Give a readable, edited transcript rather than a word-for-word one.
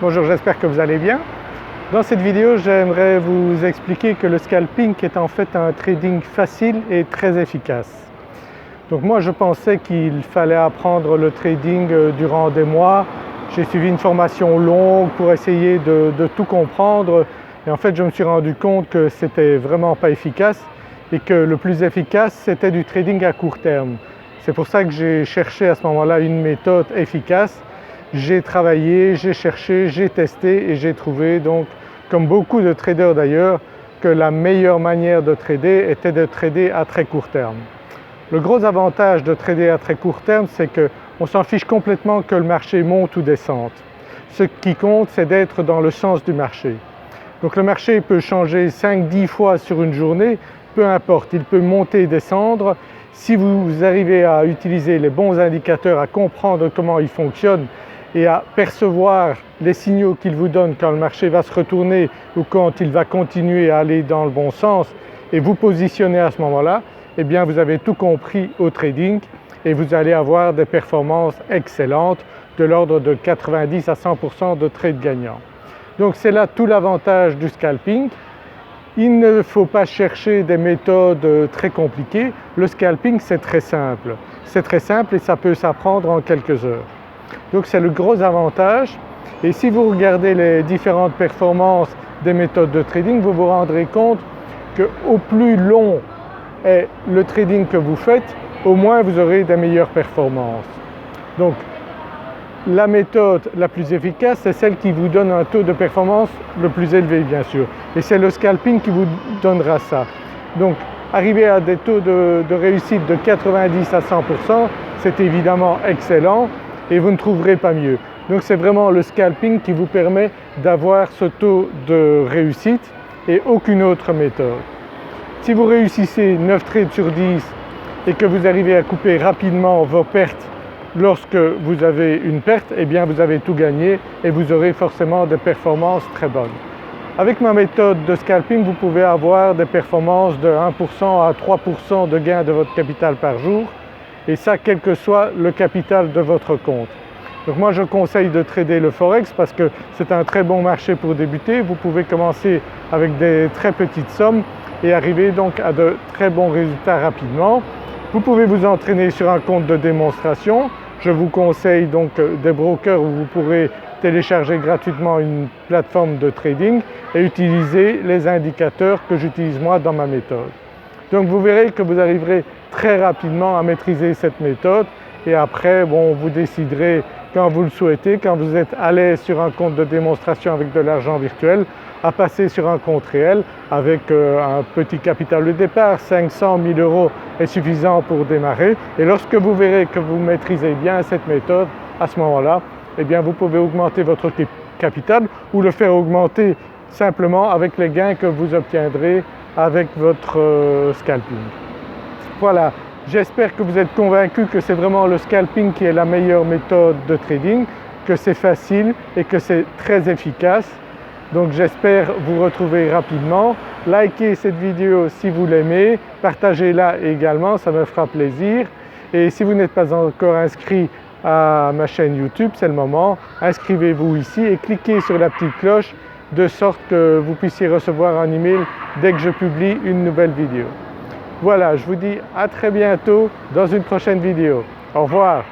Bonjour, j'espère que vous allez bien. Dans cette vidéo, j'aimerais vous expliquer que le scalping est en fait un trading facile et très efficace. Donc moi je pensais qu'il fallait apprendre le trading durant des mois. J'ai suivi une formation longue pour essayer de tout comprendre et en fait je me suis rendu compte que c'était vraiment pas efficace et que le plus efficace c'était du trading à court terme. C'est pour ça que j'ai cherché à ce moment-là une méthode efficace. J'ai travaillé, j'ai cherché, j'ai testé et j'ai trouvé donc, comme beaucoup de traders d'ailleurs, que la meilleure manière de trader était de trader à très court terme. Le gros avantage de trader à très court terme, c'est qu'on s'en fiche complètement que le marché monte ou descende. Ce qui compte, c'est d'être dans le sens du marché. Donc le marché peut changer 5-10 fois sur une journée, peu importe, il peut monter et descendre. Si vous arrivez à utiliser les bons indicateurs, à comprendre comment ils fonctionnent et à percevoir les signaux qu'il vous donne quand le marché va se retourner ou quand il va continuer à aller dans le bon sens et vous positionner à ce moment-là, eh bien vous avez tout compris au trading et vous allez avoir des performances excellentes de l'ordre de 90 à 100% de trades gagnants. Donc c'est là tout l'avantage du scalping. Il ne faut pas chercher des méthodes très compliquées. Le scalping c'est très simple. C'est très simple et ça peut s'apprendre en quelques heures. Donc c'est le gros avantage et si vous regardez les différentes performances des méthodes de trading, vous vous rendrez compte qu'au plus long est le trading que vous faites, au moins vous aurez des meilleures performances. Donc la méthode la plus efficace, c'est celle qui vous donne un taux de performance le plus élevé bien sûr et c'est le scalping qui vous donnera ça. Donc arriver à des taux de réussite de 90 à 100%, c'est évidemment excellent et vous ne trouverez pas mieux. Donc c'est vraiment le scalping qui vous permet d'avoir ce taux de réussite et aucune autre méthode. Si vous réussissez 9 trades sur 10 et que vous arrivez à couper rapidement vos pertes lorsque vous avez une perte, eh bien vous avez tout gagné et vous aurez forcément des performances très bonnes. Avec ma méthode de scalping, vous pouvez avoir des performances de 1% à 3% de gain de votre capital par jour et ça quel que soit le capital de votre compte. Donc moi je conseille de trader le Forex parce que c'est un très bon marché pour débuter. Vous pouvez commencer avec des très petites sommes et arriver donc à de très bons résultats rapidement. Vous pouvez vous entraîner sur un compte de démonstration. Je vous conseille donc des brokers où vous pourrez télécharger gratuitement une plateforme de trading et utiliser les indicateurs que j'utilise moi dans ma méthode. Donc vous verrez que vous arriverez très rapidement à maîtriser cette méthode et après vous déciderez quand vous le souhaitez, quand vous êtes à l'aise sur un compte de démonstration avec de l'argent virtuel, à passer sur un compte réel avec un petit capital de départ. 500 000 € est suffisant pour démarrer et lorsque vous verrez que vous maîtrisez bien cette méthode, à ce moment-là, eh bien vous pouvez augmenter votre capital ou le faire augmenter simplement avec les gains que vous obtiendrez avec votre scalping. Voilà, j'espère que vous êtes convaincus que c'est vraiment le scalping qui est la meilleure méthode de trading, que c'est facile et que c'est très efficace. Donc j'espère vous retrouver rapidement. Likez cette vidéo si vous l'aimez, partagez-la également, ça me fera plaisir. Et si vous n'êtes pas encore inscrit à ma chaîne YouTube, c'est le moment, inscrivez-vous ici et cliquez sur la petite cloche de sorte que vous puissiez recevoir un email dès que je publie une nouvelle vidéo. Voilà, je vous dis à très bientôt dans une prochaine vidéo. Au revoir.